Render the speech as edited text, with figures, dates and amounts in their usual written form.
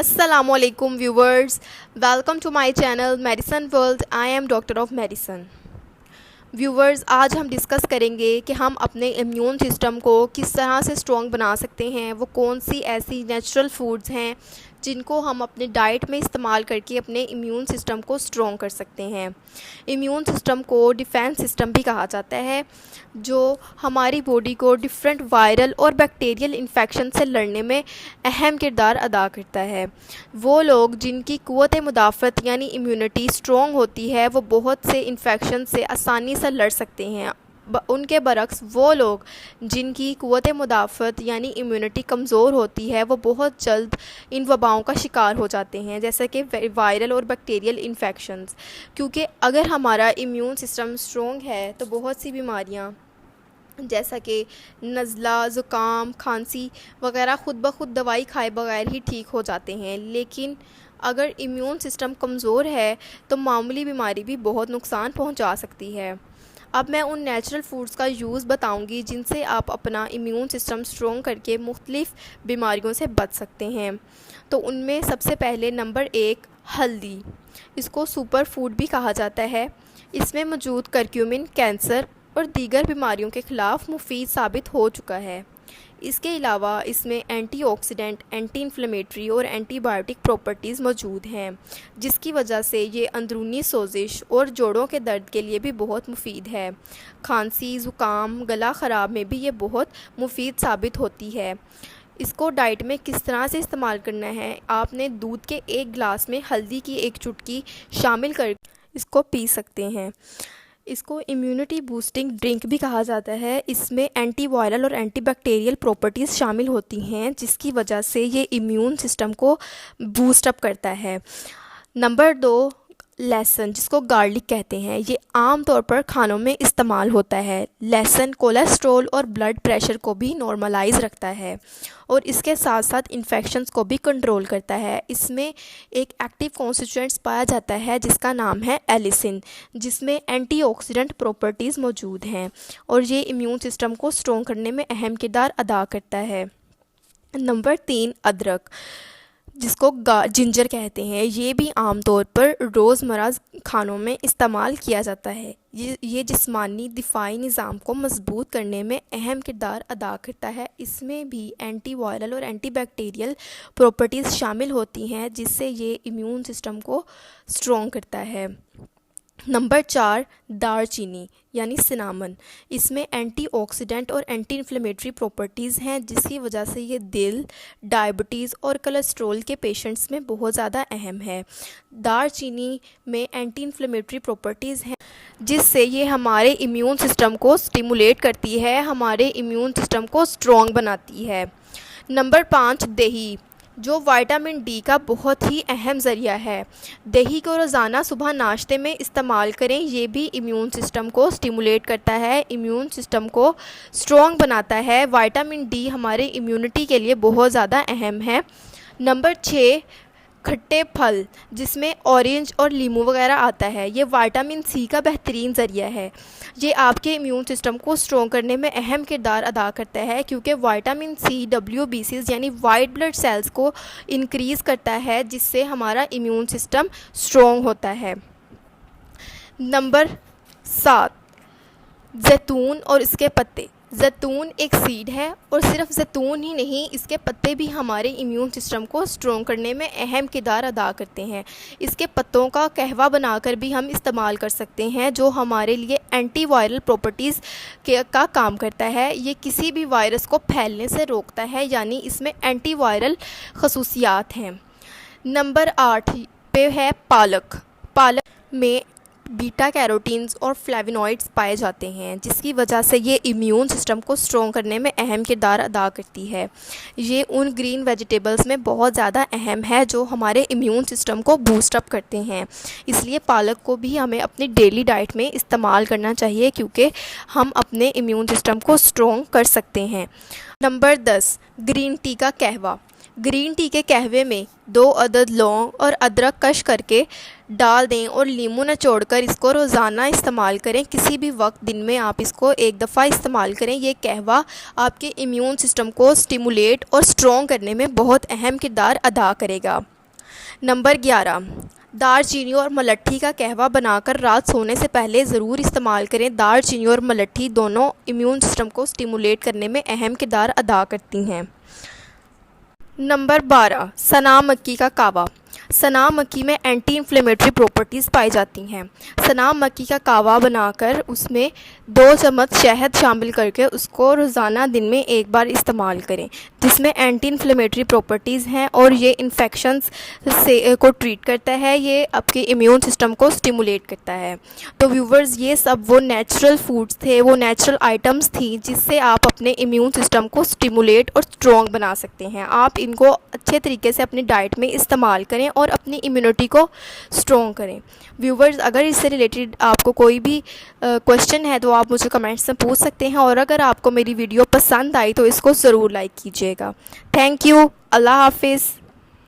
Assalamualaikum viewers, welcome to my channel Medicine World. I am Doctor of Medicine. Viewers, आज हम discuss करेंगे कि हम अपने इम्यून सिस्टम को किस तरह से स्ट्रॉन्ग बना सकते हैं। वो कौन सी ऐसी नेचुरल फूड्स हैं जिनको हम अपने डाइट में इस्तेमाल करके अपने इम्यून सिस्टम को स्ट्रॉन्ग कर सकते हैं। इम्यून सिस्टम को डिफेंस सिस्टम भी कहा जाता है, जो हमारी बॉडी को डिफरेंट वायरल और बैक्टीरियल इन्फेक्शन से लड़ने में अहम किरदार अदा करता है। वो लोग जिनकी क़ुव्वत मुदाफ़त यानी इम्यूनिटी स्ट्रॉन्ग होती है, वो बहुत से इन्फेक्शन से आसानी से लड़ सकते हैं। उनके बरक्स वो लोग जिनकी क़ुव्वत मुदाफ़त यानी इम्यूनिटी कमज़ोर होती है, वो बहुत जल्द इन वबाओं का शिकार हो जाते हैं, जैसे कि वायरल और बैक्टीरियल इन्फेक्शंस। क्योंकि अगर हमारा इम्यून सिस्टम स्ट्रॉन्ग है तो बहुत सी बीमारियाँ जैसा कि नज़ला, ज़ुकाम, खांसी वगैरह ख़ुद ब खुद दवाई खाए बगैर ही ठीक हो जाते हैं। लेकिन अगर इम्यून सिस्टम कमज़ोर है तो मामूली बीमारी भी बहुत नुकसान पहुंचा सकती है। अब मैं उन नेचुरल फूड्स का यूज़ बताऊंगी जिनसे आप अपना इम्यून सिस्टम स्ट्रॉन्ग करके मुख्तलिफ़ बीमारियों से बच सकते हैं। तो उनमें सबसे पहले नंबर 1 हल्दी। इसको सुपर फूड भी कहा जाता है। इसमें मौजूद करक्यूमिन कैंसर और दीगर बीमारियों के ख़िलाफ़ मुफीद साबित हो चुका है। इसके अलावा इसमें एंटीऑक्सीडेंट, एंटी इन्फ्लेमेटरी और एंटीबायोटिक प्रॉपर्टीज़ मौजूद हैं, जिसकी वजह से ये अंदरूनी सोजिश और जोड़ों के दर्द के लिए भी बहुत मुफीद है। खांसी, ज़ुकाम, गला ख़राब में भी ये बहुत मुफीद साबित होती है। इसको डाइट में किस तरह से इस्तेमाल करना है, आपने दूध के 1 गिलास में हल्दी की 1 चुटकी शामिल कर इसको पी सकते हैं। इसको इम्यूनिटी बूस्टिंग ड्रिंक भी कहा जाता है। इसमें एंटी वायरल और एंटी बैक्टीरियल प्रॉपर्टीज़ शामिल होती हैं, जिसकी वजह से ये इम्यून सिस्टम को बूस्ट अप करता है। नंबर 2 लहसुन, जिसको गार्लिक कहते हैं। ये आम तौर पर खानों में इस्तेमाल होता है। लहसुन कोलेस्ट्रॉल और ब्लड प्रेशर को भी नॉर्मलाइज रखता है और इसके साथ साथ इन्फेक्शंस को भी कंट्रोल करता है। इसमें एक एक्टिव कॉन्स्टिट्यूएंट्स पाया जाता है जिसका नाम है एलिसिन, जिसमें एंटीऑक्सीडेंट प्रॉपर्टीज़ मौजूद हैं और ये इम्यून सिस्टम को स्ट्रॉन्ग करने में अहम किरदार अदा करता है। नंबर 3 अदरक, जिसको जिंजर कहते हैं। ये भी आमतौर पर रोज़मर्रा खानों में इस्तेमाल किया जाता है। ये जिस्मानी दिफाई निज़ाम को मजबूत करने में अहम किरदार अदा करता है। इसमें भी एंटी वायरल और एंटी बैक्टीरियल प्रॉपर्टीज़ शामिल होती हैं, जिससे ये इम्यून सिस्टम को स्ट्रॉन्ग करता है। नंबर 4 दालचीनी यानी सिनामन। इसमें एंटीऑक्सीडेंट और एंटी इन्फ्लेमेटरी प्रॉपर्टीज़ हैं, जिसकी वजह से ये दिल, डायबिटीज़ और कोलेस्ट्रॉल के पेशेंट्स में बहुत ज़्यादा अहम है। दालचीनी में एंटी इन्फ्लेमेटरी प्रॉपर्टीज़ हैं, जिससे ये हमारे इम्यून सिस्टम को स्टिमुलेट करती है, हमारे इम्यून सिस्टम को स्ट्रॉन्ग बनाती है। नंबर 5 दही, जो विटामिन डी का बहुत ही अहम ज़रिया है। दही को रोज़ाना सुबह नाश्ते में इस्तेमाल करें। ये भी इम्यून सिस्टम को स्टिमुलेट करता है, इम्यून सिस्टम को स्ट्रॉन्ग बनाता है। विटामिन डी हमारे इम्यूनिटी के लिए बहुत ज़्यादा अहम है। नंबर 6 खट्टे फल, जिसमें ऑरेंज और लीमू वगैरह आता है। ये विटामिन सी का बेहतरीन ज़रिया है। ये आपके इम्यून सिस्टम को स्ट्रॉन्ग करने में अहम किरदार अदा करता है, क्योंकि विटामिन सी WBCs यानी वाइट ब्लड सेल्स को इंक्रीज़ करता है, जिससे हमारा इम्यून सिस्टम स्ट्रॉन्ग होता है। नंबर 7 जैतून और इसके पत्ते। जैतून एक सीड है और सिर्फ जैतून ही नहीं, इसके पत्ते भी हमारे इम्यून सिस्टम को स्ट्रॉन्ग करने में अहम किरदार अदा करते हैं। इसके पत्तों का कहवा बनाकर भी हम इस्तेमाल कर सकते हैं, जो हमारे लिए एंटी वायरल प्रॉपर्टीज़ का काम करता है। ये किसी भी वायरस को फैलने से रोकता है, यानी इसमें एंटी वायरल खसूसियात हैं। नंबर 8 पे है पालक। पालक में बीटा कैरोटीन्स और फ्लेवोनॉइड्स पाए जाते हैं, जिसकी वजह से ये इम्यून सिस्टम को स्ट्रॉन्ग करने में अहम किरदार अदा करती है। ये उन ग्रीन वेजिटेबल्स में बहुत ज़्यादा अहम है जो हमारे इम्यून सिस्टम को बूस्ट अप करते हैं। इसलिए पालक को भी हमें अपनी डेली डाइट में इस्तेमाल करना चाहिए, क्योंकि हम अपने इम्यून सिस्टम को स्ट्रॉन्ग कर सकते हैं। नंबर 10 ग्रीन टी का कहवा। ग्रीन टी के कहवे में 2 अदद लौंग और अदरक कश करके डाल दें और नींबू निचोड़कर इसको रोज़ाना इस्तेमाल करें। किसी भी वक्त दिन में आप इसको एक दफ़ा इस्तेमाल करें। ये कहवा आपके इम्यून सिस्टम को स्टिमुलेट और स्ट्रॉन्ग करने में बहुत अहम किरदार अदा करेगा। नंबर 11, दालचीनी और मलट्ठी का कहवा बनाकर रात सोने से पहले ज़रूर इस्तेमाल करें। दालचीनी और मलट्ठी दोनों इम्यून सिस्टम को स्टिमुलेट करने में अहम किरदार अदा करती हैं। नंबर 12, सना मक्की का कावा। सना मक्की में एंटी इन्फ्लेमेटरी प्रॉपर्टीज़ पाई जाती हैं। सना मक्की का कावा बनाकर उसमें 2 चम्मच शहद शामिल करके उसको रोज़ाना दिन में एक बार इस्तेमाल करें, जिसमें एंटी इन्फ्लेमेटरी प्रॉपर्टीज़ हैं और ये इन्फेक्शंस से को ट्रीट करता है। ये आपके इम्यून सिस्टम को स्टिमुलेट करता है। तो व्यूवर्स, ये सब वो नेचुरल फूड्स थे, वो नेचुरल आइटम्स थी जिससे आप अपने इम्यून सिस्टम को स्टिमुलेट और स्ट्रॉन्ग बना सकते हैं। आप इनको अच्छे तरीके से अपनी डाइट में इस्तेमाल करें और अपनी इम्यूनिटी को स्ट्रॉन्ग करें। व्यूवर्स, अगर इससे रिलेटेड आपको कोई भी क्वेश्चन है तो आप मुझे कमेंट्स में पूछ सकते हैं, और अगर आपको मेरी वीडियो पसंद आई तो इसको ज़रूर लाइक कीजिएगा। Thank you. अल्लाह हाफिज़।